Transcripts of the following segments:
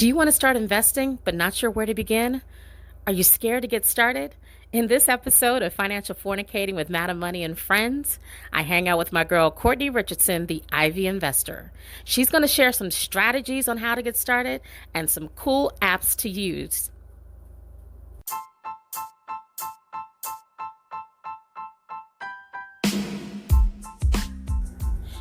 Do you want to start investing but not sure where to begin? Are you scared to get started? In this episode of Financial Fornicating with Madam Money and Friends, I hang out with my girl Courtney Richardson, the Ivy Investor. She's going to share some strategies on how to get started and some cool apps to use.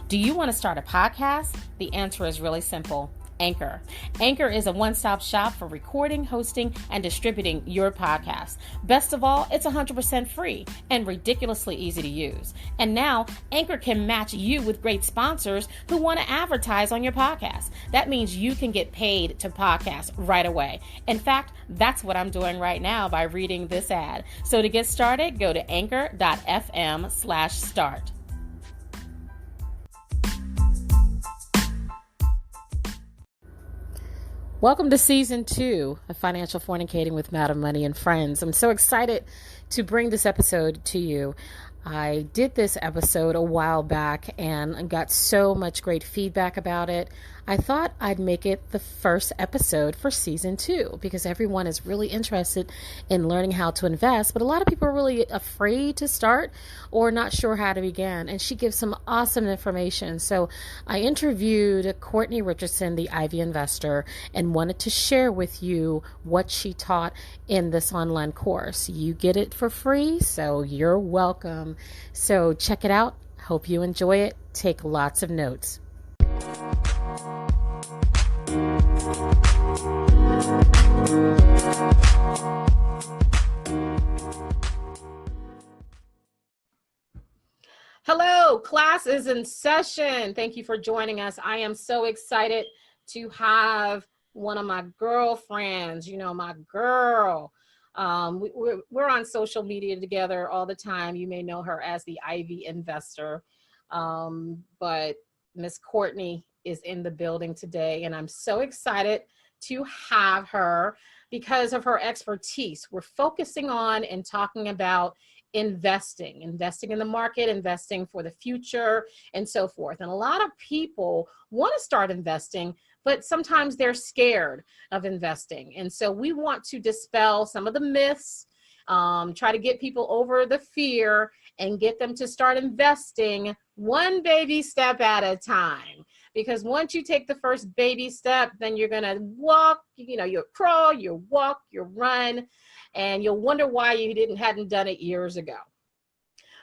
Do you want to start a podcast? The answer is really simple. Anchor. Anchor is a one-stop shop for recording, hosting, and distributing your podcast. Best of all, it's 100% free and ridiculously easy to use. And now, Anchor can match you with great sponsors who want to advertise on your podcast. That means you can get paid to podcast right away. In fact, that's what I'm doing right now by reading this ad. So to get started, go to anchor.fm/start. Welcome to season 2 of Financial Fornicating with Madam Money and Friends. I'm so excited to bring this episode to you. I did this episode a while back and got so much great feedback about it. I thought I'd make it the first episode for season 2 because everyone is really interested in learning how to invest, but a lot of people are really afraid to start or not sure how to begin. And she gives some awesome information. So I interviewed Courtney Richardson, the Ivy Investor, and wanted to share with you what she taught in this online course. You get it for free, so you're welcome. So check it out. Hope you enjoy it. Take lots of notes. Hello, class is in session. Thank you for joining us. I am so excited to have one of my girlfriends, my girl. We're on social media together all the time. You may know her as the Ivy Investor, but Miss Courtney is in the building today, and I'm so excited to have her because of her expertise. We're focusing on and talking about investing in the market, investing for the future, and so forth. And a lot of people want to start investing, but sometimes they're scared of investing. And so we want to dispel some of the myths, try to get people over the fear and get them to start investing one baby step at a time. Because once you take the first baby step, then you're going to walk, you'll crawl, you'll walk, you'll run, and you'll wonder why you hadn't done it years ago.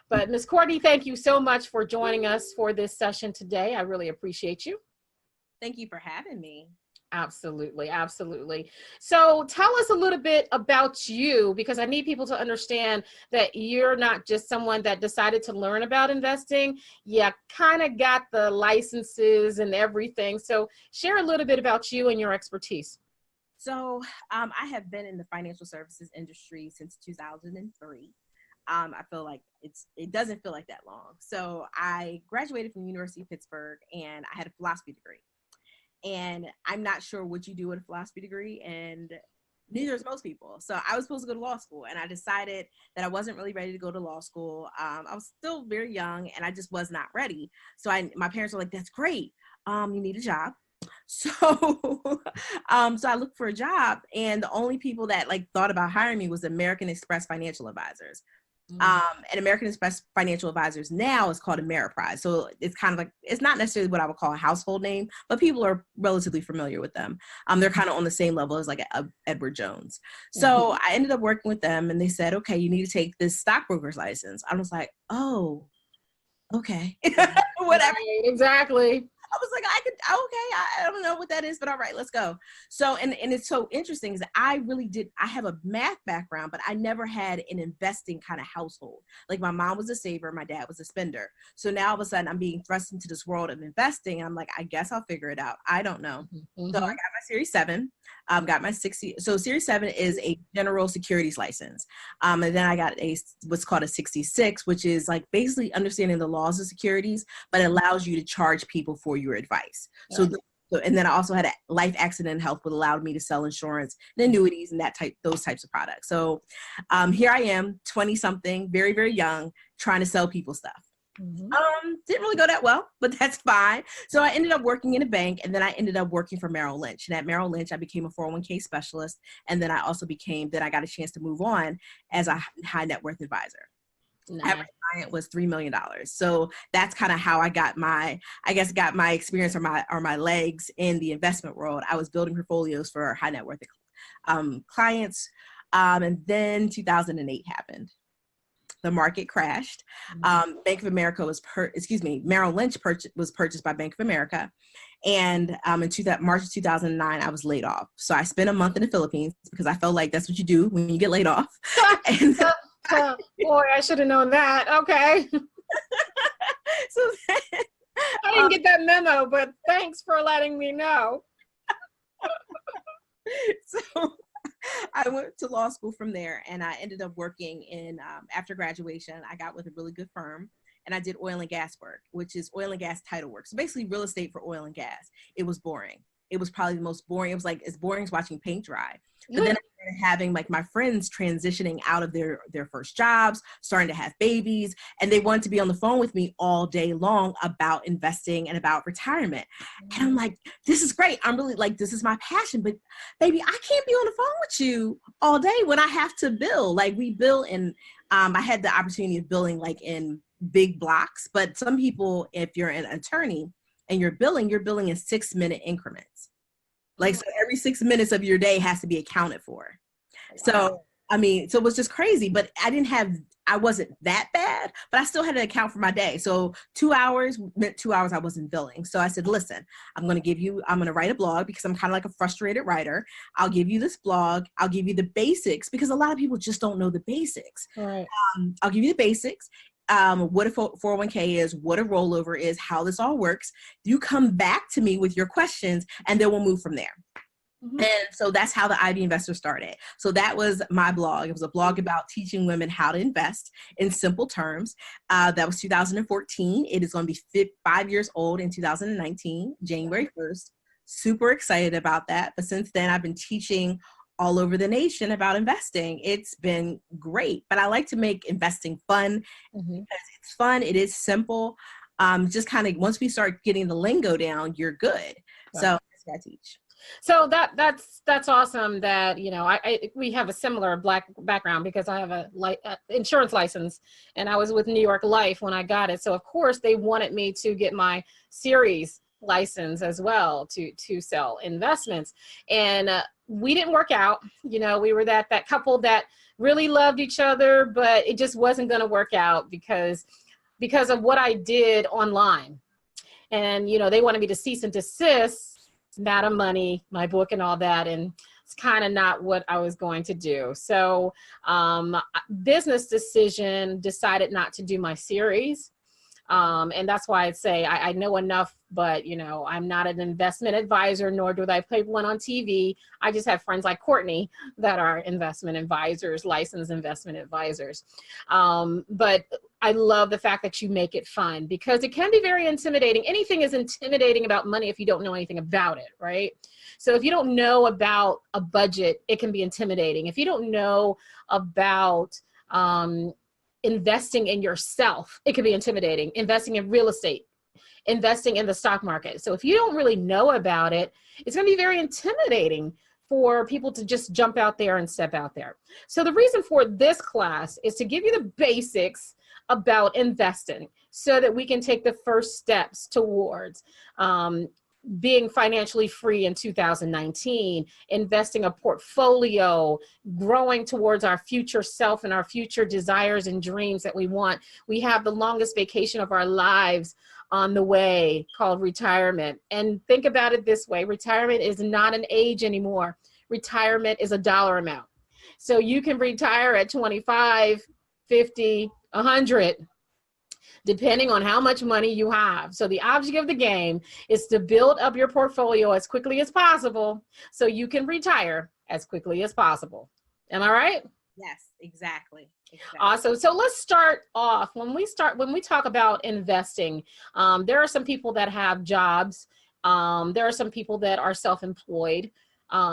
But Ms. Courtney, thank you so much for joining us for this session today. I really appreciate you. Thank you for having me. Absolutely. Absolutely. So tell us a little bit about you, because I need people to understand that you're not just someone that decided to learn about investing. You kind of got the licenses and everything. So share a little bit about you and your expertise. So I have been in the financial services industry since 2003. I feel like it doesn't feel like that long. So I graduated from the University of Pittsburgh and I had a philosophy degree. And I'm not sure what you do with a philosophy degree, and neither is most people. So I was supposed to go to law school, and I decided that I wasn't really ready to go to law school. I was still very young, and I just was not ready. So my parents were like, "That's great. You need a job." So, so I looked for a job, and the only people that thought about hiring me was American Express Financial Advisors. And American Express Financial Advisors now is called Ameriprise. So it's kind of it's not necessarily what I would call a household name, but people are relatively familiar with them. They're kind of on the same level as Edward Jones. So I ended up working with them, and they said, okay, you need to take this stockbroker's license. I was like, oh, okay, whatever. Right, exactly. I was like, I don't know what that is, but all right, let's go. So, and it's so interesting is that I have a math background, but I never had an investing kind of household. Like my mom was a saver, my dad was a spender. So now all of a sudden I'm being thrust into this world of investing. And I'm like, I guess I'll figure it out. I don't know. So I got my Series 7, got my 60. So Series 7 is a general securities license. And then I got what's called a 66, which is basically understanding the laws of securities, but it allows you to charge people for your advice. So and then I also had a life accident and health, which allowed me to sell insurance and annuities and those types of products. So here I am, 20 something, very, very young, trying to sell people stuff. Mhm. Didn't really go that well, but that's fine. So I ended up working in a bank, and then I ended up working for Merrill Lynch. And at Merrill Lynch, I became a 401k specialist. And then I also then I got a chance to move on as a high net worth advisor. Nice. Average client was $3 million. So that's kind of how I got got my experience or my legs in the investment world. I was building portfolios for high net worth clients. And then 2008 happened. The market crashed. Bank of America Merrill Lynch was purchased by Bank of America. And in March of 2009, I was laid off. So I spent a month in the Philippines because I felt like that's what you do when you get laid off. And boy, I should have known that. Okay. So I didn't get that memo, but thanks for letting me know. So I went to law school from there, and I ended up working after graduation. I got with a really good firm, and I did oil and gas work, which is oil and gas title work. So basically real estate for oil and gas. It was boring. It was probably the most boring. It was like as boring as watching paint dry. But then I started having like my friends transitioning out of their first jobs, starting to have babies, and they wanted to be on the phone with me all day long about investing and about retirement. And I'm like, this is great. I'm really like, this is my passion, but baby, I can't be on the phone with you all day when I have to bill. Like we bill in, I had the opportunity of billing like in big blocks, but some people, if you're an attorney and you're billing in 6-minute increments. Like, so every 6 minutes of your day has to be accounted for. Wow. So, so it was just crazy, but I wasn't that bad, but I still had to account for my day. So 2 hours meant 2 hours I wasn't billing. So I said, listen, I'm going to write a blog because I'm kind of like a frustrated writer. I'll give you this blog. I'll give you the basics because a lot of people just don't know the basics. Right. I'll give you the basics. What a 401k is, what a rollover is, how this all works. You come back to me with your questions, and then we'll move from there. Mm-hmm. And so that's how the Ivy Investor started. So that was my blog. It was a blog about teaching women how to invest in simple terms. That was 2014. It is going to be 5 years old in 2019, January 1st. Super excited about that. But since then, I've been teaching all over the nation about investing. It's been great, but I like to make investing fun because it's fun. It is simple. Just kind of once we start getting the lingo down, you're good. Right. So that's what I teach. So that's awesome that, we have a similar Black background because I have a insurance license and I was with New York Life when I got it. So of course they wanted me to get my series license as well to sell investments. And we didn't work out. We were that couple that really loved each other, but it just wasn't going to work out because of what I did online. And, they wanted me to cease and desist, Madam Money, my book and all that. And it's kind of not what I was going to do. So business decision decided not to do my series. And that's why I'd say I know enough, but, I'm not an investment advisor, nor do I play one on TV. I just have friends like Courtney that are investment advisors, licensed investment advisors. But I love the fact that you make it fun because it can be very intimidating. Anything is intimidating about money if you don't know anything about it, right? So if you don't know about a budget, it can be intimidating. If you don't know about investing in yourself, it can be intimidating. Investing in real estate, investing in the stock market. So if you don't really know about it, it's going to be very intimidating for people to just jump out there and step out there. So the reason for this class is to give you the basics about investing so that we can take the first steps towards being financially free in 2019, investing a portfolio, growing towards our future self and our future desires and dreams that we want. We have the longest vacation of our lives on the way called retirement. And think about it this way, retirement is not an age anymore. Retirement is a dollar amount. So you can retire at 25, 50, 100. Depending on how much money you have. So the object of the game is to build up your portfolio as quickly as possible so you can retire as quickly as possible. Am I right? Yes, exactly. Awesome. So let's start off. When we talk about investing, there are some people that have jobs. There are some people that are self-employed.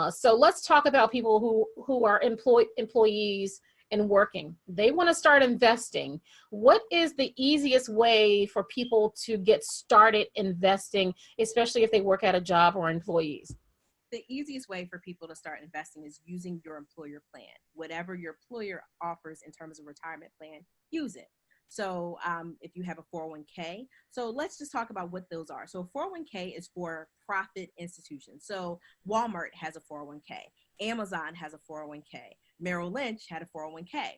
So let's talk about people who are employees and working. They want to start investing. What is the easiest way for people to get started investing, especially if they work at a job or employees? The easiest way for people to start investing is using your employer plan. Whatever your employer offers in terms of retirement plan, use it. So if you have a 401k, so let's just talk about what those are. So 401k is for profit institutions. So Walmart has a 401k, Amazon has a 401k, Merrill Lynch had a 401k.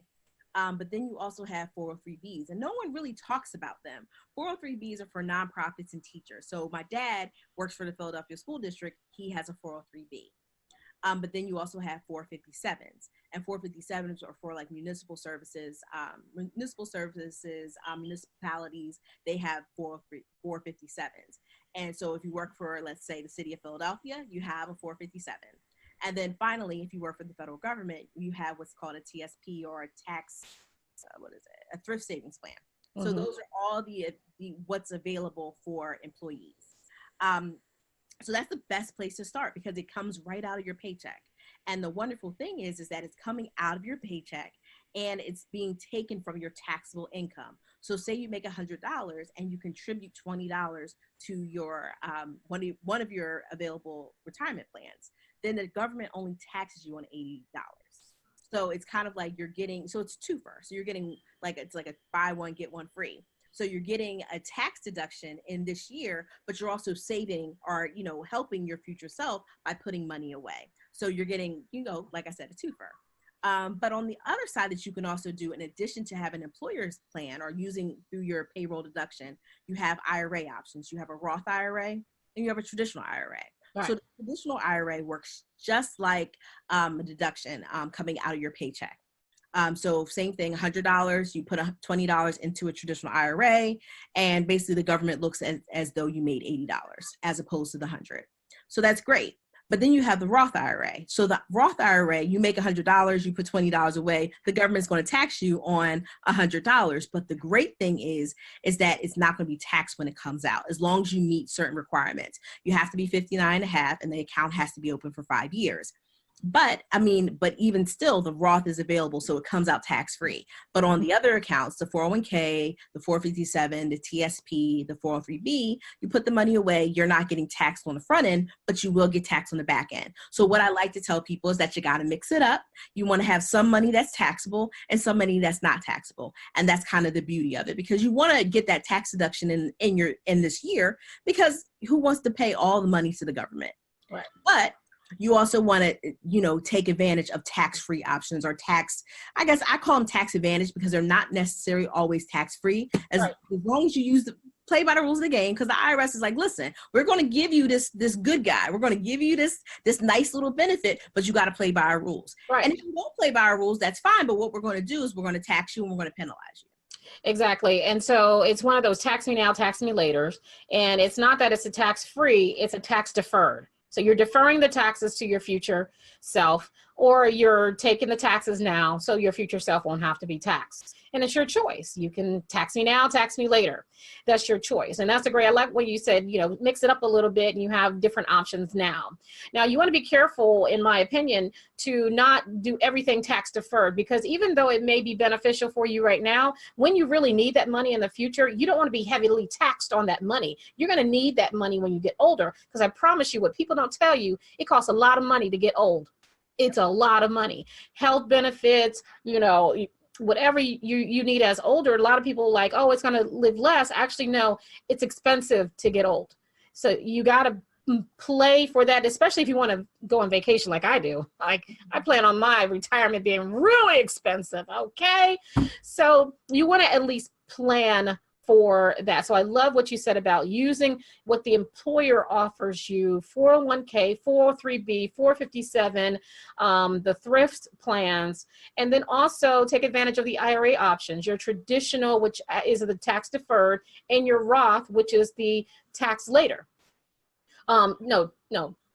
But then you also have 403Bs, and no one really talks about them. 403Bs are for nonprofits and teachers. So my dad works for the Philadelphia School District. He has a 403B. But then you also have 457s, and 457s are for like municipal services, municipalities. They have 457s. And so if you work for, let's say, the city of Philadelphia, you have a 457. And then finally, if you work for the federal government, you have what's called a TSP, or a tax, a thrift savings plan. Mm-hmm. So those are all the what's available for employees. So that's the best place to start, because it comes right out of your paycheck. And the wonderful thing is that it's coming out of your paycheck and it's being taken from your taxable income. So say you make $100 and you contribute $20 to your one of your available retirement plans, then the government only taxes you on $80. So it's kind of like you're getting, so it's twofer. So you're getting it's like a buy one, get one free. So you're getting a tax deduction in this year, but you're also saving or, helping your future self by putting money away. So you're getting, like I said, a twofer. But on the other side that you can also do, in addition to having an employer's plan or using through your payroll deduction, you have IRA options. You have a Roth IRA and you have a traditional IRA. Right. So the traditional IRA works just like a deduction coming out of your paycheck. So same thing, $100, you put $20 into a traditional IRA, and basically the government looks as though you made $80 as opposed to the $100. So that's great. But then you have the Roth IRA. So the Roth IRA, you make $100, you put $20 away, the government's going to tax you on $100. But the great thing is that it's not going to be taxed when it comes out, as long as you meet certain requirements. You have to be 59 and a half, and the account has to be open for 5 years. But even still, the Roth is available, so it comes out tax-free. But on the other accounts, the 401k, the 457, the TSP, the 403B, you put the money away, you're not getting taxed on the front end, but you will get taxed on the back end. So what I like to tell people is that you got to mix it up. You want to have some money that's taxable and some money that's not taxable. And that's kind of the beauty of it, because you want to get that tax deduction in this year, because who wants to pay all the money to the government? Right. But you also want to, take advantage of tax-free options, or I guess I call them tax advantage, because they're not necessarily always tax-free, as long as you play by the rules of the game. Because the IRS is like, listen, we're going to give you this good guy. We're going to give you this nice little benefit, but you got to play by our rules. Right. And if you won't play by our rules, that's fine. But what we're going to do is we're going to tax you and we're going to penalize you. Exactly. And so it's one of those tax me now, tax me laters. And it's not that it's a tax-free, it's a tax deferred. So you're deferring the taxes to your future self, or you're taking the taxes now so your future self won't have to be taxed. And it's your choice. You can tax me now, tax me later. That's your choice. And that's a great, I like what you said, mix it up a little bit and you have different options now. Now you want to be careful, in my opinion, to not do everything tax deferred, because even though it may be beneficial for you right now, when you really need that money in the future, you don't want to be heavily taxed on that money. You're going to need that money when you get older, because I promise you, what people don't tell you, it costs a lot of money to get old. It's a lot of money. Health benefits, whatever you need as older. A lot of people like, oh, it's going to live less. Actually, no, it's expensive to get old. So you got to play for that, especially if you want to go on vacation like I do. Like, I plan on my retirement being really expensive. Okay. So you want to at least plan for that. So I love what you said about using what the employer offers you: 401k, 403b, 457, the thrift plans, and then also take advantage of the IRA options, your traditional, which is the tax deferred, and your Roth, which is the tax later. No,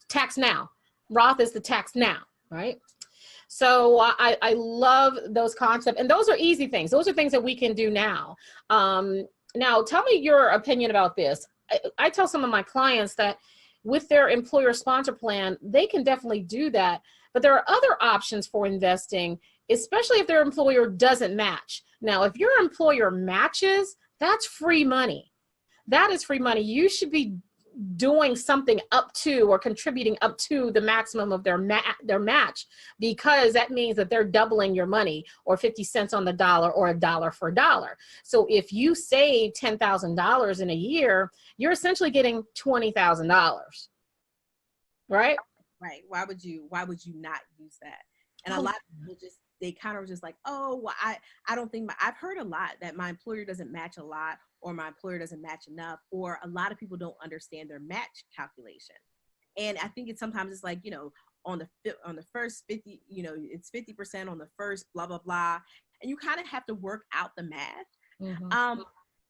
tax now. Roth is the tax now, right? So I love those concepts, and those are easy things. Those are things that we can do now. Now, tell me your opinion about this. I tell some of my clients that with their employer sponsor plan, they can definitely do that. But there are other options for investing especially if their employer doesn't match. Now, if your employer matches, that's free money. That is free money. You should be doing something up to or contributing up to the maximum of their match, because that means that they're doubling your money, or 50 cents on the dollar, or a dollar for a dollar. So if you save $10,000 in a year, you're essentially getting $20,000, right? Right. Why would you not use that? And a lot of people they kind of just like, oh, well, I don't think I've heard a lot that my employer doesn't match a lot, or my employer doesn't match enough, or a lot of people don't understand their match calculation. And I think sometimes it's like, on the first 50, it's 50% on the first blah, blah, blah. And you kind of have to work out the math. Mm-hmm.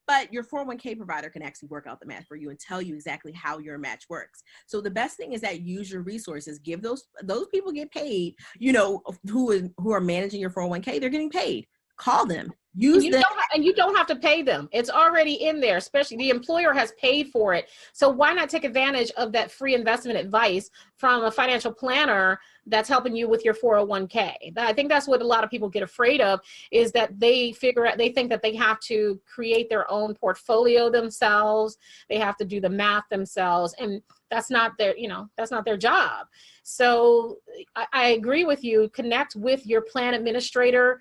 But your 401k provider can actually work out the math for you and tell you exactly how your match works. So the best thing is that use your resources. Give those people get paid, who are managing your 401k, they're getting paid. Call them. Use them. And you don't have to pay them. It's already in there, especially the employer has paid for it. So why not take advantage of that free investment advice from a financial planner that's helping you with your 401k? I think that's what a lot of people get afraid of, is that they think that they have to create their own portfolio themselves. They have to do the math themselves. And that's not their job. So I agree with you. Connect with your plan administrator.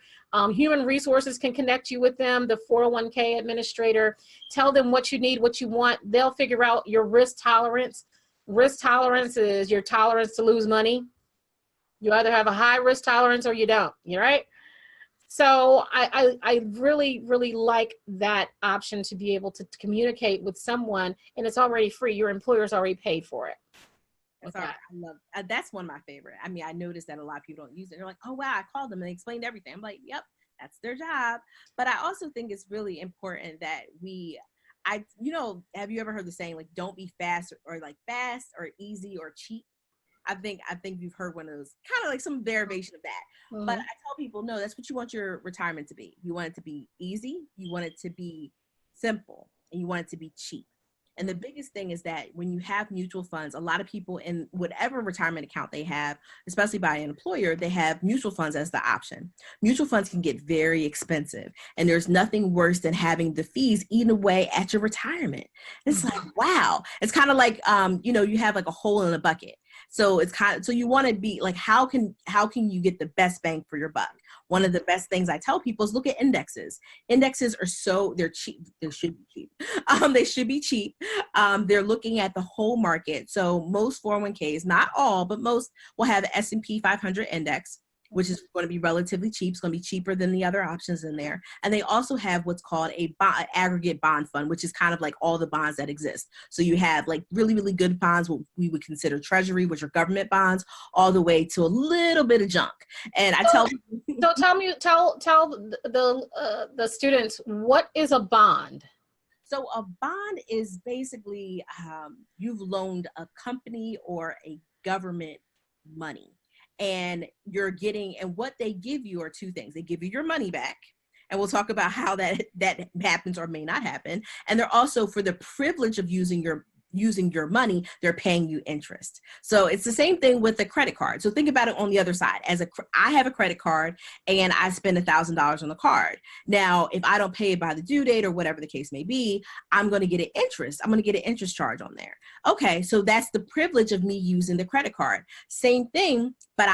Human resources can connect you with them, the 401k administrator. Tell them what you need, what you want. They'll figure out your risk tolerance. Risk tolerance is your tolerance to lose money. You either have a high risk tolerance or you don't, right? So I really, really like that option, to be able to communicate with someone, and it's already free. Your employer's already paid for it. That's one of my favorite. I mean, I noticed that a lot of people don't use it. They're like, oh, wow, I called them and they explained everything. I'm like, yep, that's their job. But I also think it's really important that have you ever heard the saying, like, don't be fast or easy or cheap? I think you've heard one of those, kind of like some derivation of that. Mm-hmm. But I tell people, no, that's what you want your retirement to be. You want it to be easy. You want it to be simple, and you want it to be cheap. And the biggest thing is that when you have mutual funds, a lot of people in whatever retirement account they have, especially by an employer, they have mutual funds as the option. Mutual funds can get very expensive, and there's nothing worse than having the fees eaten away at your retirement. It's like, wow. It's kind of like, you have like a hole in a bucket. So so you want to be like, how can you get the best bang for your buck? One of the best things I tell people is look at indexes. Indexes are they're cheap. They should be cheap. They should be cheap. They're looking at the whole market. So most 401ks, not all, but most, will have the S&P 500 index, which is going to be relatively cheap. It's going to be cheaper than the other options in there. And they also have what's called a aggregate bond fund, which is kind of like all the bonds that exist. So you have like really, really good bonds, what we would consider treasury, which are government bonds, all the way to a little bit of junk. And I tell the students, what is a bond? So a bond is basically you've loaned a company or a government money. And and what they give you are two things. They give you your money back, and we'll talk about how that happens or may not happen. And they're also, for the privilege of using your money, they're paying you interest. So it's the same thing with the credit card. So think about it on the other side. I have a credit card and I spend $1,000 on the card. Now, if I don't pay it by the due date or whatever the case may be, I'm going to get an interest. I'm going to get an interest charge on there. Okay, so that's the privilege of me using the credit card. Same thing, but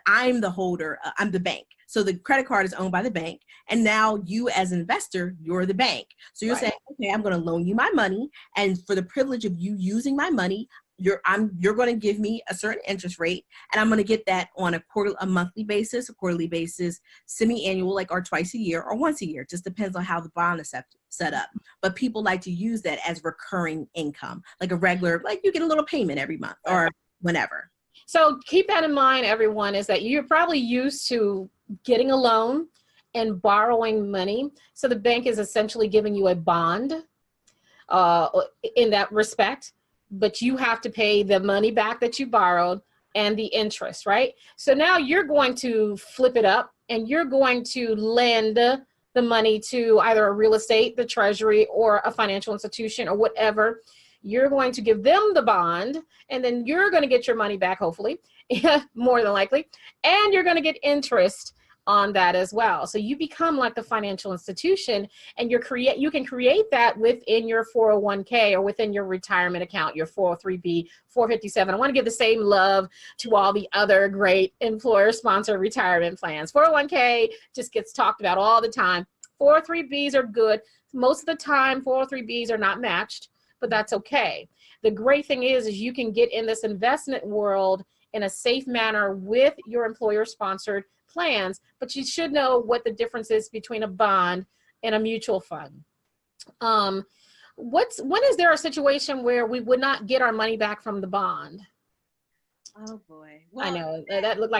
I'm the holder. I'm the bank. So the credit card is owned by the bank, and now you as an investor, you're the bank. So you're saying, okay, I'm going to loan you my money, and for the privilege of you using my money, you're going to give me a certain interest rate, and I'm going to get that on a monthly basis, a quarterly basis, semi-annual, or twice a year or once a year. Just depends on how the bond is set up. But people like to use that as recurring income, like a regular, like you get a little payment every month or whenever. So keep that in mind, everyone, is that you're probably used to getting a loan and borrowing money. So the bank is essentially giving you a bond in that respect, but you have to pay the money back that you borrowed and the interest, right? So now you're going to flip it up and you're going to lend the money to either a real estate, the treasury, or a financial institution or whatever. You're going to give them the bond, and then you're going to get your money back, hopefully, more than likely, and you're going to get interest on that as well. So you become like the financial institution, and you can create that within your 401k or within your retirement account, your 403b, 457. I want to give the same love to all the other great employer sponsored retirement plans. 401k just gets talked about all the time. 403bs are good. Most of the time 403bs are not matched, but that's okay. The great thing is you can get in this investment world in a safe manner with your employer sponsored plans, but you should know what the difference is between a bond and a mutual fund. When is there a situation where we would not get our money back from the bond? Oh boy. Well, I know that looked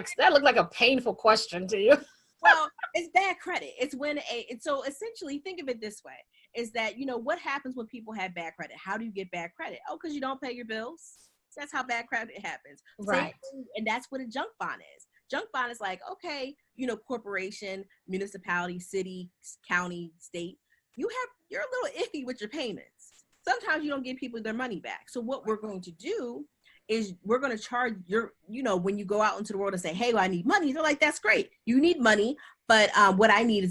like a painful question to you. Well, it's bad credit. It's when so essentially think of it this way, is that, what happens when people have bad credit? How do you get bad credit? Oh, because you don't pay your bills. That's how bad credit happens. Right. And that's what a junk bond is. Junk bond is like, okay, corporation, municipality, city, county, state, you're a little iffy with your payments. Sometimes you don't give people their money back. So what we're going to do is we're going to charge when you go out into the world and say, hey, I need money. They're like, that's great. You need money. But what I need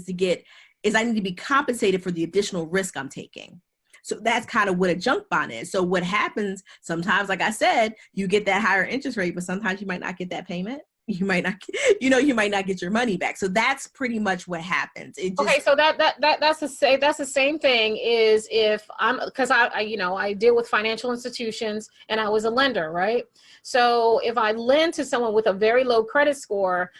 I need to be compensated for the additional risk I'm taking. So that's kind of what a junk bond is. So what happens sometimes, like I said, you get that higher interest rate, but sometimes you might not get that payment. You might not, you might not get your money back. So that's pretty much what happens. Okay, so that's the same thing is if because I deal with financial institutions and I was a lender, right? So if I lend to someone with a very low credit score,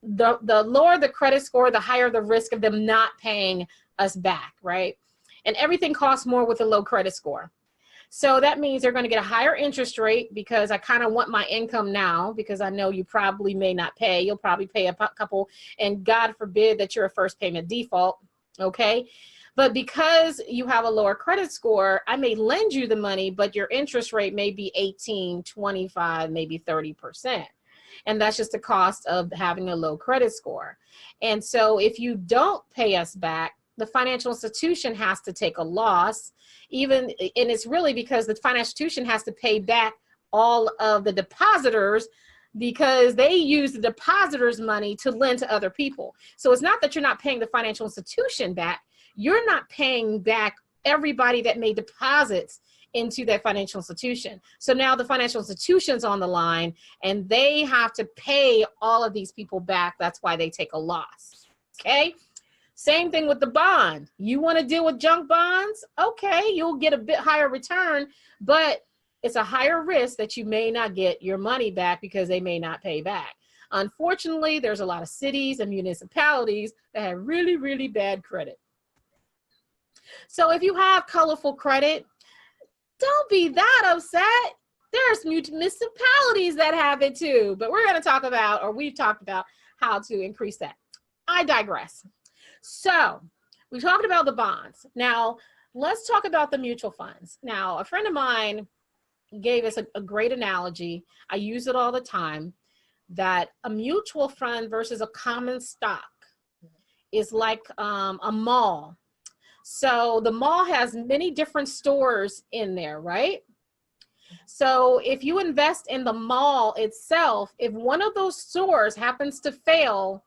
the lower the credit score, the higher the risk of them not paying us back, right? And everything costs more with a low credit score. So that means they're going to get a higher interest rate because I kind of want my income now because I know you probably may not pay. You'll probably pay a couple, and God forbid that you're a first payment default, okay? But because you have a lower credit score, I may lend you the money, but your interest rate may be 18, 25, maybe 30%. And that's just the cost of having a low credit score. And so if you don't pay us back, the financial institution has to take a loss, and it's really because the financial institution has to pay back all of the depositors because they use the depositors' money to lend to other people. So it's not that you're not paying the financial institution back, you're not paying back everybody that made deposits into that financial institution. So now the financial institution's on the line and they have to pay all of these people back. That's why they take a loss, okay? Same thing with the bond. You want to deal with junk bonds? Okay, you'll get a bit higher return, but it's a higher risk that you may not get your money back because they may not pay back. Unfortunately, there's a lot of cities and municipalities that have really, really bad credit. So if you have colorful credit, don't be that upset. There's municipalities that have it too, but we've talked about how to increase that. I digress. So we talked about the bonds. Now let's talk about the mutual funds. Now, a friend of mine gave us a great analogy. I use it all the time, that a mutual fund versus a common stock is like a mall. So the mall has many different stores in there, right? So if you invest in the mall itself, if one of those stores happens to fail,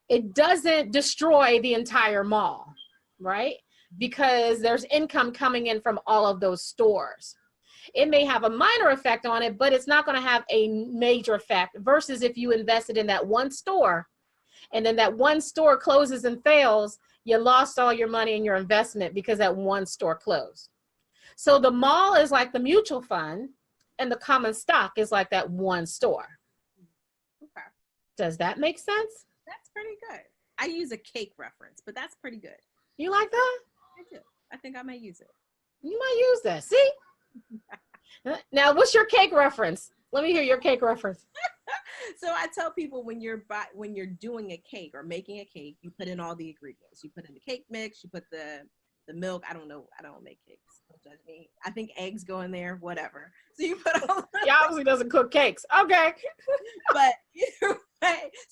it doesn't destroy the entire mall, right? Because there's income coming in from all of those stores. It may have a minor effect on it, but it's not going to have a major effect versus if you invested in that one store and then that one store closes and fails, you lost all your money in your investment because that one store closed. So the mall is like the mutual fund and the common stock is like that one store. Okay. Does that make sense? That's pretty good. I use a cake reference, but that's pretty good. You like that? I do. I think I may use it. You might use that. See? Now, what's your cake reference? Let me hear your cake reference. So I tell people when you're doing a cake or making a cake, you put in all the ingredients. You put in the cake mix, you put the milk. I don't know. I don't make cakes. Don't judge me. I think eggs go in there, whatever. So you put all He obviously doesn't cook cakes. Okay. But so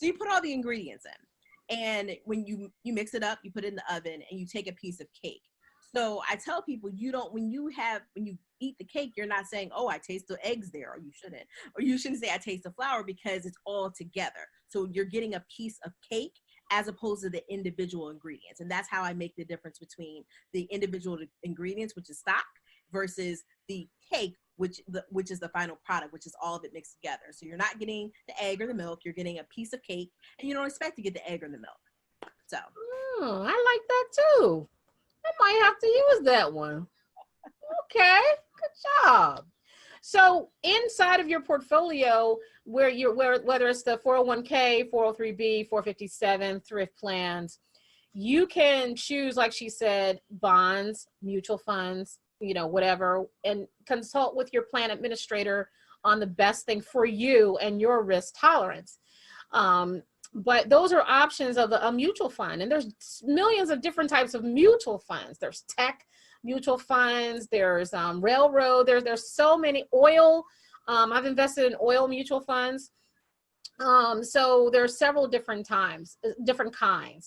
you put all the ingredients in. And when you mix it up, you put it in the oven and you take a piece of cake. So I tell people when you eat the cake, you're not saying, oh, I taste the eggs there, or you shouldn't say I taste the flour because it's all together. So you're getting a piece of cake as opposed to the individual ingredients. And that's how I make the difference between the individual ingredients, which is stock, versus the cake, which is the final product, which is all of it mixed together. So you're not getting the egg or the milk, you're getting a piece of cake, and you don't expect to get the egg or the milk. So I like that too. I might have to use that one. Okay, good job. So inside of your portfolio, whether it's the 401k, 403b, 457 thrift plans, you can choose, like she said, bonds, mutual funds, whatever, and consult with your plan administrator on the best thing for you and your risk tolerance. But those are options of a mutual fund, and there's millions of different types of mutual funds. There's tech mutual funds, there's railroad, there's so many. Oil, I've invested in oil mutual funds. So there's several different kinds,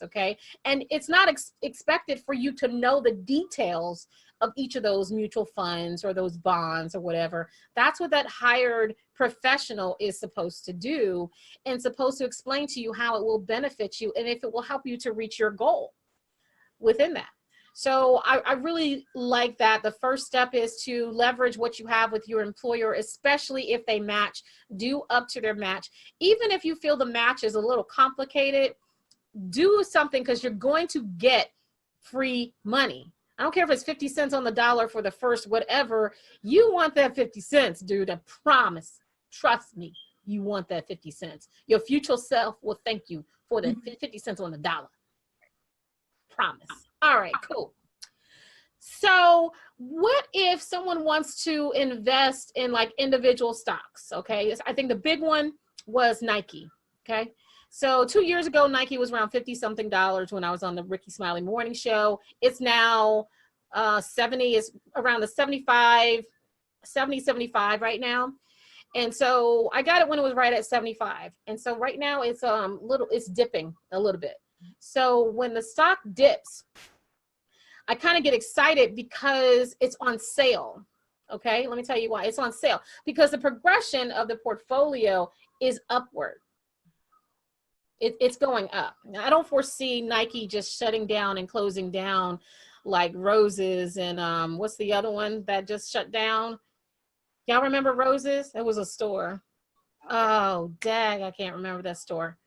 okay? And it's not expected for you to know the details of each of those mutual funds or those bonds or whatever. That's what that hired professional is supposed to do, and supposed to explain to you how it will benefit you and if it will help you to reach your goal within that. So I really like that. The first step is to leverage what you have with your employer, especially if they match. Do up to their match. Even if you feel the match is a little complicated, do something, because you're going to get free money. I don't care if it's 50 cents on the dollar for the first whatever. You want that 50 cents, dude. I promise. Trust me. You want that 50 cents. Your future self will thank you for the 50 cents on the dollar. Promise. All right, cool. So what if someone wants to invest in like individual stocks? Okay, I think the big one was Nike. Okay, so 2 years ago, Nike was around $50-something when I was on the Ricky Smiley Morning Show. It's now 70, is around the 75 right now. And so I got it when it was right at 75. And so right now it's dipping a little bit. So when the stock dips, I kind of get excited because it's on sale. Okay, let me tell you why. It's on sale because the progression of the portfolio is upward. It's going up. I don't foresee Nike just shutting down and closing down like Roses and what's the other one that just shut down? Y'all remember Roses? It was a store. Oh, dang, I can't remember that store.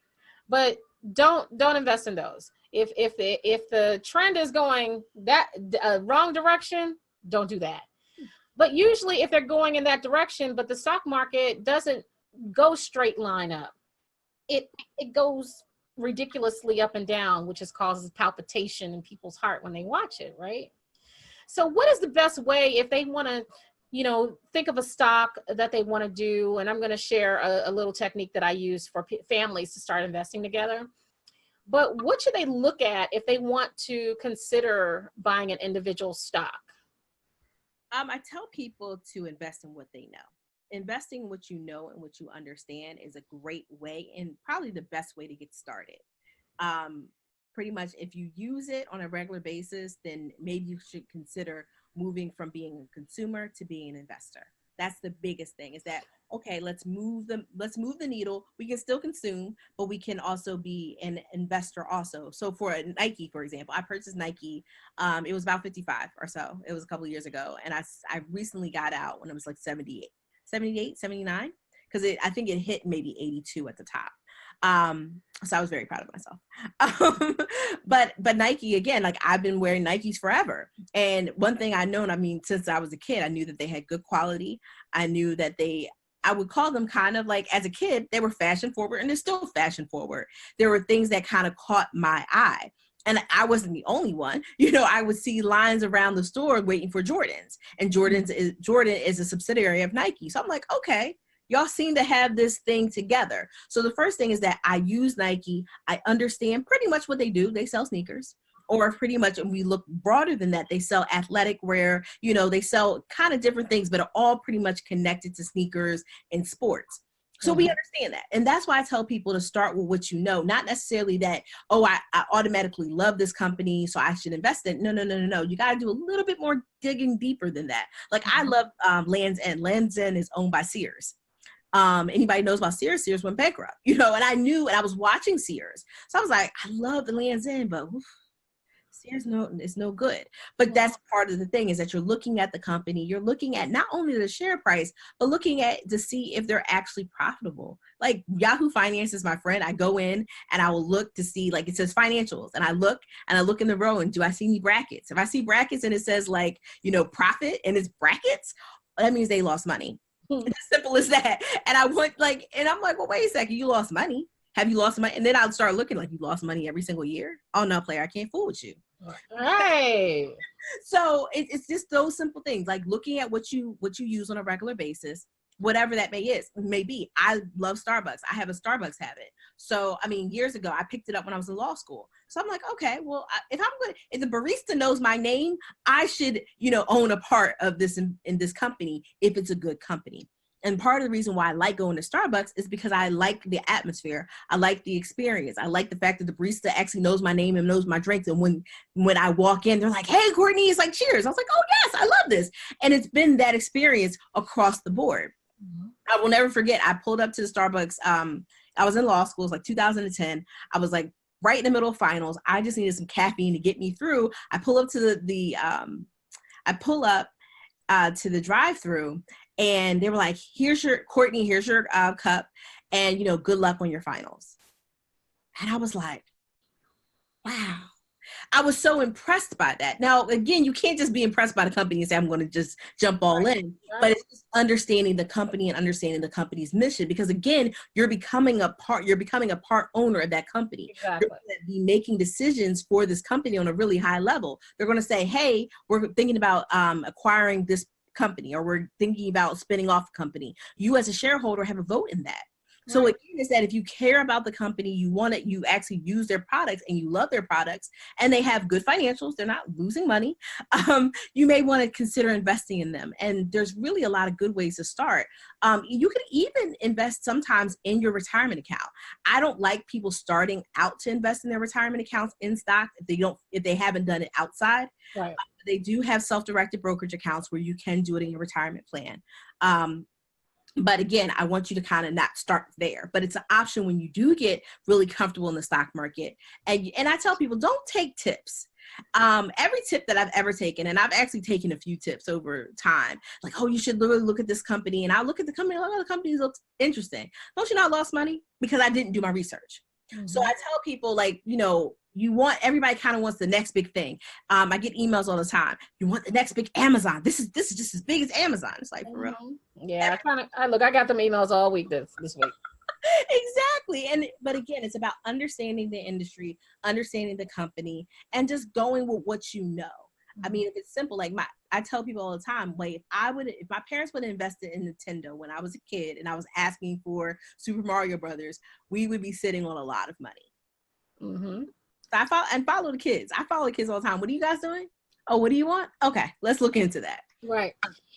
But don't invest in those. If the trend is going that wrong direction, don't do that. But usually if they're going in that direction, but the stock market doesn't go straight line up, it goes ridiculously up and down, which causes palpitation in people's heart when they watch it, right? So what is the best way if they want to, think of a stock that they want to do? And I'm going to share a little technique that I use for families to start investing together. But what should they look at if they want to consider buying an individual stock? I tell people to invest in what they know. Investing in what you know and what you understand is a great way, and probably the best way to get started. Pretty much if you use it on a regular basis, then maybe you should consider moving from being a consumer to being an investor. That's the biggest thing, is that, okay, let's move the needle. We can still consume, but we can also be an investor also. So for Nike, for example, I purchased Nike. It was about 55 or so. It was a couple of years ago. And I recently got out when it was like 78, 79, because I think it hit maybe 82 at the top. So I was very proud of myself. But Nike, again, like I've been wearing Nikes forever. And one thing I know, since I was a kid, I knew that they had good quality. I knew that I would call them kind of like, as a kid, they were fashion forward, and they're still fashion forward. There were things that kind of caught my eye. And I wasn't the only one. I would see lines around the store waiting for Jordans. And Jordan is a subsidiary of Nike. So I'm like, okay, y'all seem to have this thing together. So the first thing is that I use Nike. I understand pretty much what they do. They sell sneakers. Or pretty much, and we look broader than that, they sell athletic wear, they sell kind of different things, but are all pretty much connected to sneakers and sports. So we understand that. And that's why I tell people to start with what you know, not necessarily that, I automatically love this company, so I should invest in it. No. You got to do a little bit more digging deeper than that. Like I love Land's End. Land's End is owned by Sears. Anybody knows about Sears? Sears went bankrupt, you know, and I knew, and I was watching Sears. So I was like, I love the Land's End, but oof, Sears it's no good. But that's part of the thing, is that you're looking at the company, you're looking at not only the share price, but looking at to see if they're actually profitable. Like Yahoo Finance is my friend. I go in and I will look to see, like, it says financials, and I look in the row, and do I see any brackets? If I see brackets and it says, like, you know, profit and it's brackets, that means they lost money. It's as simple as that. And I went like, and I'm like, well, wait a second, you lost money. Have you lost money? And then I'll start looking like, you lost money every single year. Oh no, player, I can't fool with you. Right. So it's just those simple things, like looking at what you use on a regular basis, whatever that may be. I love Starbucks. I have a Starbucks habit. So, I mean, years ago, I picked it up when I was in law school. So I'm like, okay, well, if the barista knows my name, I should, you know, own a part of this in this company if it's a good company. And part of the reason why I like going to Starbucks is because I like the atmosphere. I like the experience. I like the fact that the barista actually knows my name and knows my drinks. And when I walk in, they're like, hey, Courtney, it's like, cheers. I was like, oh, yes, I love this. And it's been that experience across the board. Mm-hmm. I will never forget, I pulled up to the Starbucks. I was in law school. It was like 2010. I was like right in the middle of finals. I just needed some caffeine to get me through. I pull up to the drive-through, and they were like, here's your cup, and, you know, good luck on your finals. And I was like, wow. I was so impressed by that. Now, again, you can't just be impressed by the company and say, I'm going to just jump all in, but it's just understanding the company and understanding the company's mission, because again, you're becoming a part owner of that company. Exactly. You're going to be making decisions for this company on a really high level. They're going to say, hey, we're thinking about acquiring this company, or we're thinking about spinning off a company. You as a shareholder have a vote in that. So again, is that if you care about the company, you actually use their products and you love their products, and they have good financials, they're not losing money, you may want to consider investing in them. And there's really a lot of good ways to start. You can even invest sometimes in your retirement account. I don't like people starting out to invest in their retirement accounts in stock if they haven't done it outside. Right. They do have self-directed brokerage accounts where you can do it in your retirement plan. But again, I want you to kind of not start there, but it's an option when you do get really comfortable in the stock market. And I tell people, don't take tips. Every tip that I've ever taken, and I've actually taken a few tips over time, like, oh, you should really look at this company. And I'll look at the company, oh, the company looks interesting. Don't you know I lost money? Because I didn't do my research. Mm-hmm. So I tell people, like, you know, everybody kind of wants the next big thing. I get emails all the time. You want the next big Amazon. This is just as big as Amazon. It's like, for real. Yeah, I got them emails all week this week. Exactly. But again, it's about understanding the industry, understanding the company, and just going with what you know. I mean, if it's simple, like I tell people all the time, like, if my parents would have invested in Nintendo when I was a kid and I was asking for Super Mario Brothers, we would be sitting on a lot of money. Mm-hmm. So I follow the kids. I follow the kids all the time. What are you guys doing? Oh, what do you want? Okay, let's look into that. Right.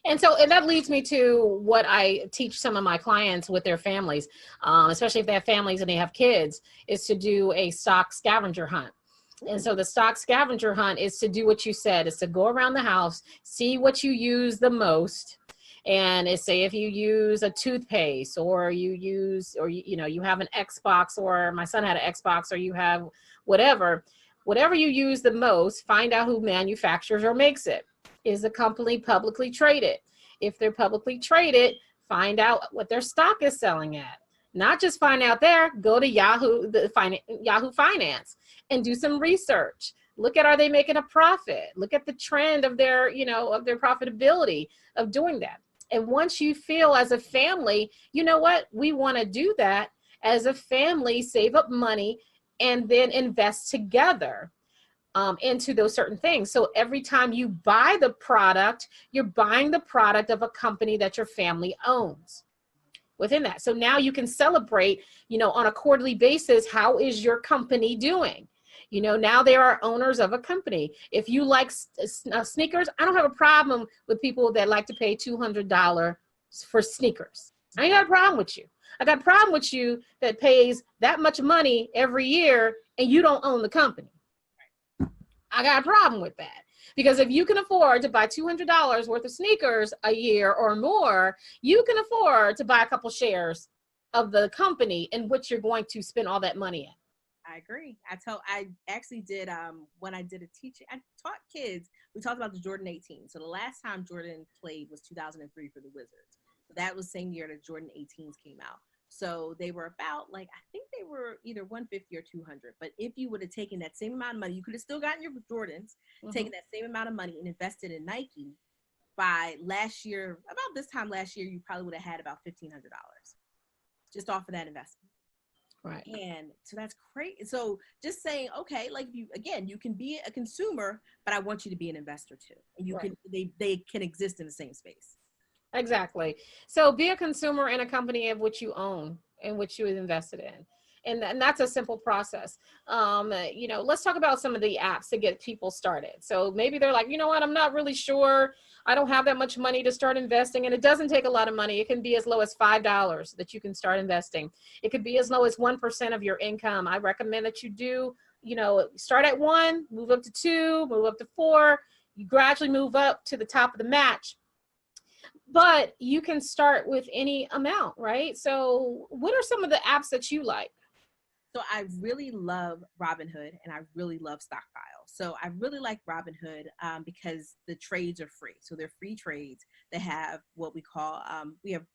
And that leads me to what I teach some of my clients with their families, especially if they have families and they have kids, is to do a stock scavenger hunt. And so the stock scavenger hunt is to do what you said, is to go around the house, see what you use the most. And it's, say, if you use a toothpaste, or you have an Xbox, or my son had an Xbox, or you have whatever you use the most, find out who manufactures or makes it. Is the company publicly traded? If they're publicly traded, find out what their stock is selling at. Not just find out there, go to Yahoo Finance and do some research. Look at, are they making a profit? Look at the trend of their profitability of doing that. And once you feel as a family, you know what, we want to do that as a family, save up money and then invest together into those certain things. So every time you buy the product, you're buying the product of a company that your family owns within that. So now you can celebrate, on a quarterly basis, how is your company doing? Now they are owners of a company. If you like sneakers, I don't have a problem with people that like to pay $200 for sneakers. I ain't got a problem with you. I got a problem with you that pays that much money every year and you don't own the company. I got a problem with that. Because if you can afford to buy $200 worth of sneakers a year or more, you can afford to buy a couple shares of the company in which you're going to spend all that money in. I agree. I actually did, when I did a teaching, I taught kids, we talked about the Jordan 18. So the last time Jordan played was 2003 for the Wizards. So that was the same year that Jordan 18s came out. So they were about like, I think they were either 150 or 200. But if you would have taken that same amount of money, you could have still gotten your Jordans, taken that same amount of money and invested in Nike. By last year, about this time last year, you probably would have had about $1,500 just off of that investment. Right. And so that's great. So just saying, okay, like you can be a consumer, but I want you to be an investor too. And you can, they can exist in the same space. Exactly. So be a consumer in a company of which you own and which you invested in. And that's a simple process. Let's talk about some of the apps to get people started. So maybe they're like, you know what, I'm not really sure. I don't have that much money to start investing. And it doesn't take a lot of money. It can be as low as $5 that you can start investing. It could be as low as 1% of your income. I recommend that you do, start at 1, move up to 2, move up to 4. You gradually move up to the top of the match. But you can start with any amount, right? So what are some of the apps that you like? So I really love Robinhood and I really love Stockpile. So I really like Robinhood because the trades are free. So they're free trades. They have what we call, we have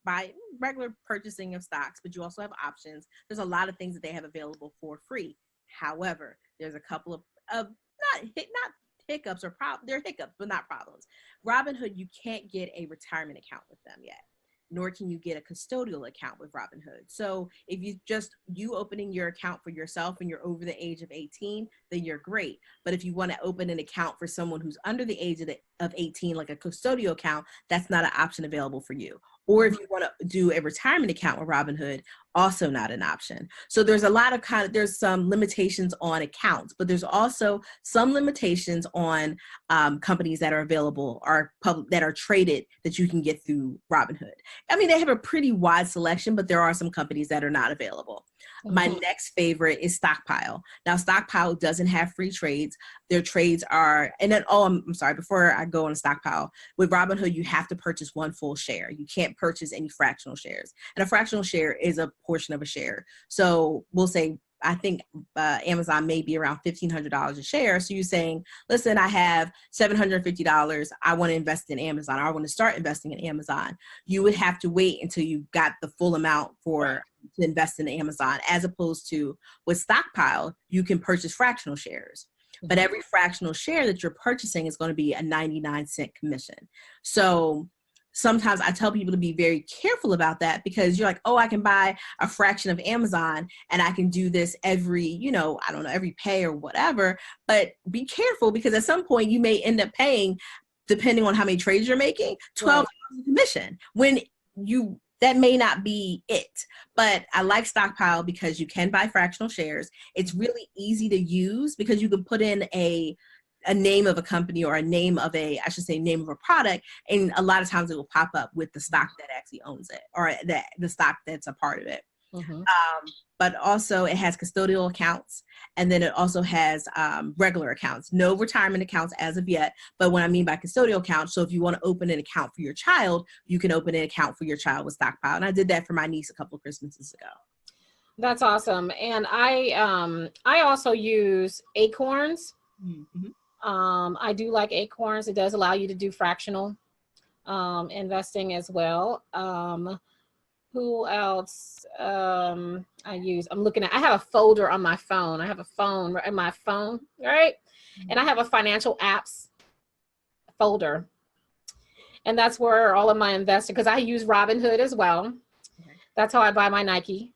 regular purchasing of stocks, but you also have options. There's a lot of things that they have available for free. However, there's a couple of not hiccups or problems. They're hiccups, but not problems. Robinhood, you can't get a retirement account with them yet, nor can you get a custodial account with Robinhood. So if you opening your account for yourself and you're over the age of 18, then you're great. But if you want to open an account for someone who's under the age of 18, like a custodial account, that's not an option available for you. Or if you want to do a retirement account with Robinhood, also not an option. So there's a lot of there's some limitations on accounts, but there's also some limitations on companies that are available, that are traded, that you can get through Robinhood. I mean, they have a pretty wide selection, but there are some companies that are not available. My next favorite is Stockpile. Now, Stockpile doesn't have free trades. Their trades are, and then, I'm sorry, before I go on Stockpile, with Robinhood, you have to purchase one full share. You can't purchase any fractional shares. And a fractional share is a portion of a share. So we'll say, I think Amazon may be around $1,500 a share. So you're saying, listen, I have $750. I want to invest in Amazon. Or I want to start investing in Amazon. You would have to wait until you got the full amount to invest in Amazon, as opposed to with Stockpile, you can purchase fractional shares. But every fractional share that you're purchasing is going to be a 99-cent commission. So sometimes I tell people to be very careful about that, because you're like, oh, I can buy a fraction of Amazon and I can do this every, every pay or whatever. But be careful, because at some point you may end up paying, depending on how many trades you're making, $12 commission, when that may not be it. But I like Stockpile because you can buy fractional shares. It's really easy to use because you can put in a name of a company or a name of a product. And a lot of times it will pop up with the stock that actually owns it, or the stock that's a part of it. But also it has custodial accounts, and then it also has regular accounts. No retirement accounts as of yet, but what I mean by custodial accounts, so if you want to open an account for your child, you can open an account for your child with Stockpile. And I did that for my niece a couple of Christmases ago. That's awesome. And I also use Acorns. I do like Acorns. It does allow you to do fractional investing as well. Who else I use? I have a folder on my phone. I have a phone in my phone, right? And I have a financial apps folder. And that's where all of my investing, because I use Robinhood as well. That's how I buy my Nike.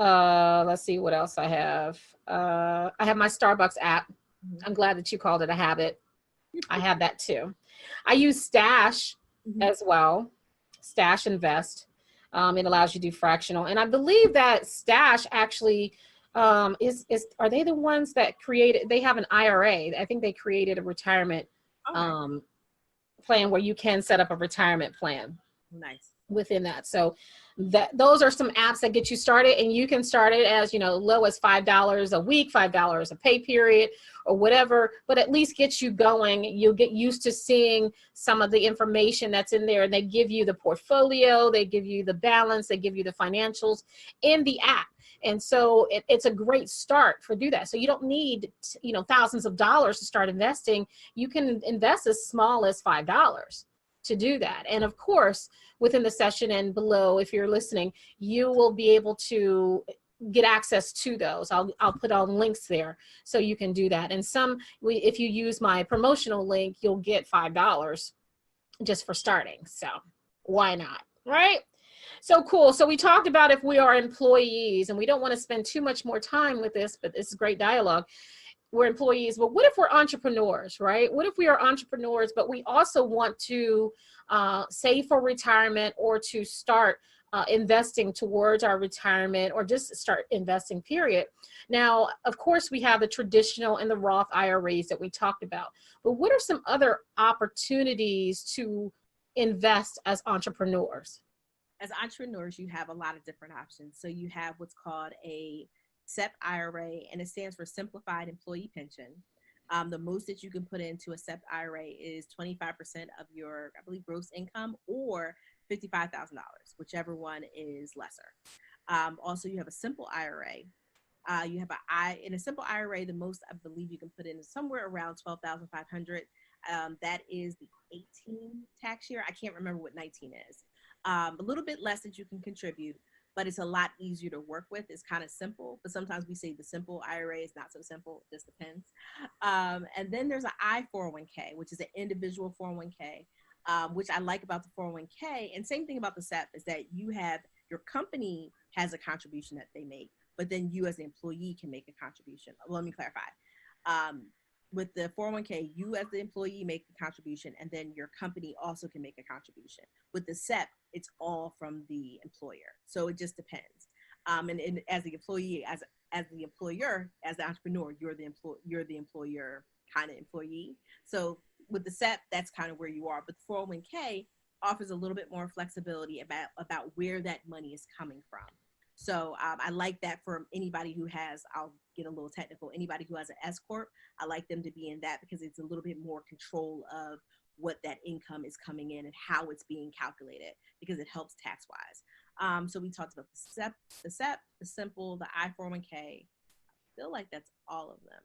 Let's see what else I have. I have my Starbucks app. I'm glad that you called it a habit. I have that too. I use Stash as well. Stash Invest. It allows you to do fractional. And I believe that Stash actually are they the ones that they have an IRA. I think they created a retirement plan where you can set up a retirement plan. Nice. Within that. So those are some apps that get you started, and you can start it as, low as $5 a week, $5 a pay period, or whatever, but at least get you going. You'll get used to seeing some of the information that's in there, and they give you the portfolio, they give you the balance, they give you the financials in the app. And so it's a great start for do that. So you don't need, thousands of dollars to start investing. You can invest as small as $5 to do that. And of course, within the session and below, if you're listening, you will be able to get access to those. I'll put on links there so you can do that. And if you use my promotional link, you'll get $5 just for starting. So why not, right? So cool. So we talked about if we are employees, and we don't want to spend too much more time with this, but this is great dialogue. We're employees, but what if we're entrepreneurs, right? What if we are entrepreneurs, but we also want to save for retirement, or to start investing towards our retirement, or just start investing, period. Now, of course, we have the traditional and the Roth IRAs that we talked about, but what are some other opportunities to invest as entrepreneurs? As entrepreneurs, you have a lot of different options. So you have what's called a SEP IRA, and it stands for Simplified Employee Pension. The most that you can put into a SEP IRA is 25% of your, I believe, gross income, or $55,000, whichever one is lesser. Also, you have a simple IRA. In a simple IRA, the most I believe you can put in is somewhere around $12,500. That is the 18 tax year. I can't remember what 19 is. A little bit less that you can contribute, but it's a lot easier to work with. It's kind of simple, but sometimes we say the simple IRA is not so simple. It just depends. And then there's an I-401k, which is an individual 401k, which I like about the 401k. And same thing about the SEP is that your company has a contribution that they make, but then you as an employee can make a contribution. Let me clarify. With the 401k, you as the employee make the contribution, and then your company also can make a contribution. With the SEP, it's all from the employer. So it just depends. And as the employee, as the employer, as the entrepreneur, you're the employer kind of employee. So with the SEP, that's kind of where you are. But the 401k offers a little bit more flexibility about where that money is coming from. So I like that for anybody who has, I'll get a little technical, anybody who has an S Corp, I like them to be in that, because it's a little bit more control of what that income is coming in and how it's being calculated, because it helps tax-wise. So we talked about the SEP, the simple, the I-401k. I feel like that's all of them.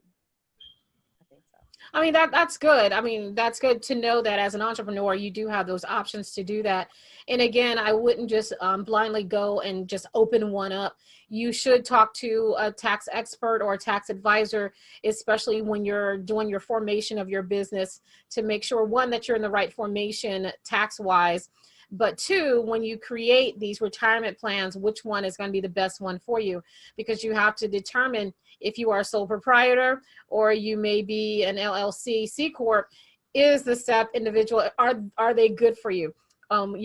I think so. I mean, that's good. I mean, that's good to know that as an entrepreneur, you do have those options to do that. And again, I wouldn't just blindly go and just open one up. You should talk to a tax expert or a tax advisor, especially when you're doing your formation of your business, to make sure, one, that you're in the right formation tax-wise, but two, when you create these retirement plans, which one is going to be the best one for you, because you have to determine if you are a sole proprietor or you may be an LLC, C Corp, is the SEP individual, are they good for you? So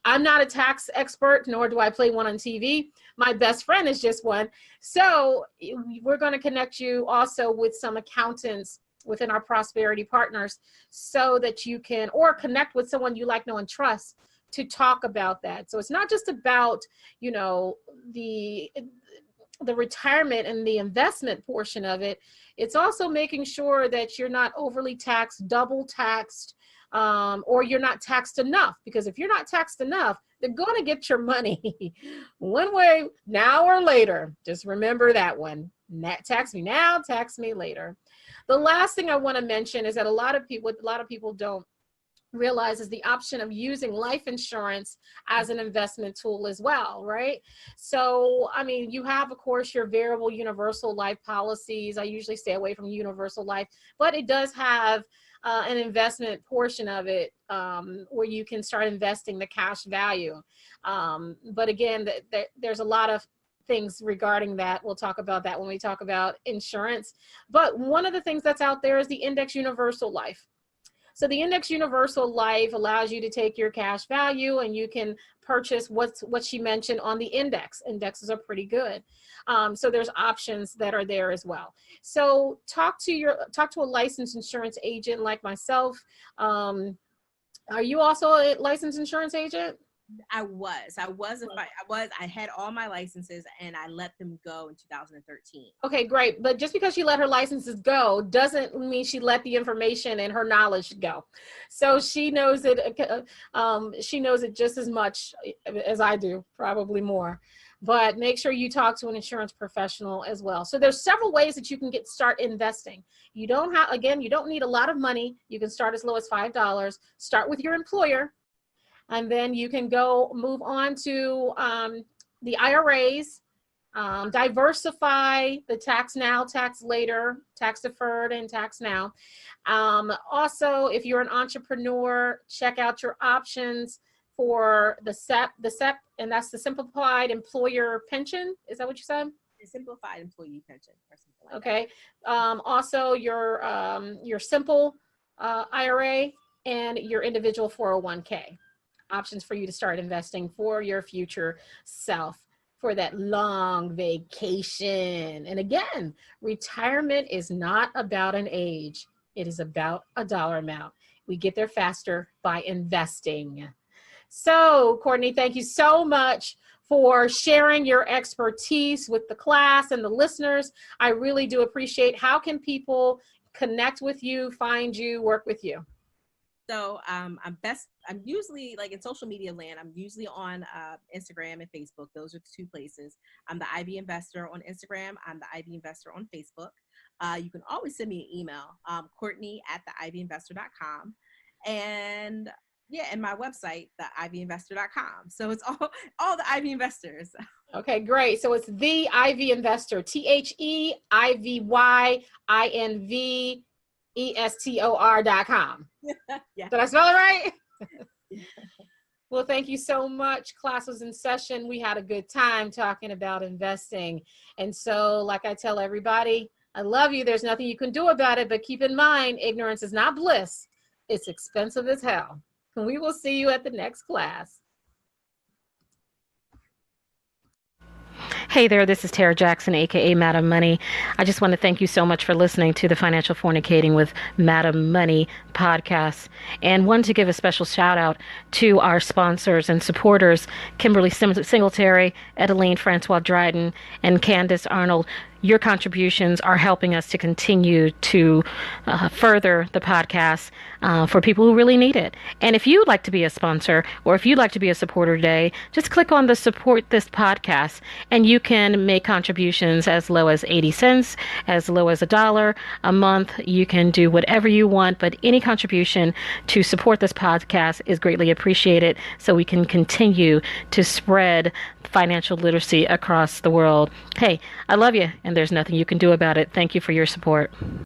I'm not a tax expert, nor do I play one on TV. My best friend is just one. So we're going to connect you also with some accountants within our Prosperity Partners, so that you can, or connect with someone you like, know, and trust to talk about that. So it's not just about, the retirement and the investment portion of it. It's also making sure that you're not overly taxed, double taxed, or you're not taxed enough, because if you're not taxed enough, they're going to get your money one way, now or later. Just remember that one. Tax me now, tax me later. The last thing I want to mention is that a lot of people don't realize is the option of using life insurance as an investment tool as well, right? So, I mean, you have, of course, your variable universal life policies. I usually stay away from universal life, but it does have an investment portion of it where you can start investing the cash value. But again, there's a lot of things regarding that. We'll talk about that when we talk about insurance. But one of the things that's out there is the index universal life. So the index universal life allows you to take your cash value and you can purchase what she mentioned on the index. Indexes are pretty good. So there's options that are there as well. So talk to a licensed insurance agent like myself. Are you also a licensed insurance agent? I had all my licenses and I let them go in 2013. Okay, great. But just because she let her licenses go doesn't mean she let the information and her knowledge go. So she knows it. She knows it just as much as I do, probably more. But make sure you talk to an insurance professional as well. So there's several ways that you can start investing. You don't need a lot of money. You can start as low as $5. Start with your employer. And then you can move on to the IRAs, diversify the tax now, tax later, tax deferred, and tax now. Also, if you're an entrepreneur, check out your options for the SEP, and that's the Simplified Employer Pension. Is that what you said? The Simplified Employee Pension or something like okay. That. Also, your simple IRA and your individual 401k. Options for you to start investing for your future self, for that long vacation. And again, retirement is not about an age. It is about a dollar amount. We get there faster by investing. So, Courtney, thank you so much for sharing your expertise with the class and the listeners. I really do appreciate. How can people connect with you, find you, work with you? So I'm usually like in social media land. I'm usually on Instagram and Facebook. Those are the two places. I'm the Ivy Investor on Instagram. I'm the Ivy Investor on Facebook. You can always send me an email, Courtney@theivyinvestor.com. And and my website, theivyinvestor.com. So it's all the Ivy Investors. Okay, great. So it's the Ivy Investor, THEIVYINVESTOR.com. Yeah. Did I spell it right? Well, thank you so much. Class was in session. We had a good time talking about investing. And so, like I tell everybody, I love you. There's nothing you can do about it, but keep in mind, ignorance is not bliss. It's expensive as hell. And we will see you at the next class. Hey there, this is Tara Jackson, aka Madam Money. I just want to thank you so much for listening to the Financial Fornicating with Madam Money podcast, and want to give a special shout out to our sponsors and supporters, Kimberly Singletary, Edeline Francois Dryden, and Candace Arnold. Your contributions are helping us to continue to further the podcast for people who really need it. And if you'd like to be a sponsor, or if you'd like to be a supporter today, just click on the support this podcast, and you can make contributions as low as 80 cents, as low as $1 a month. You can do whatever you want, but any contribution to support this podcast is greatly appreciated, so we can continue to spread financial literacy across the world. Hey, I love you, and there's nothing you can do about it. Thank you for your support.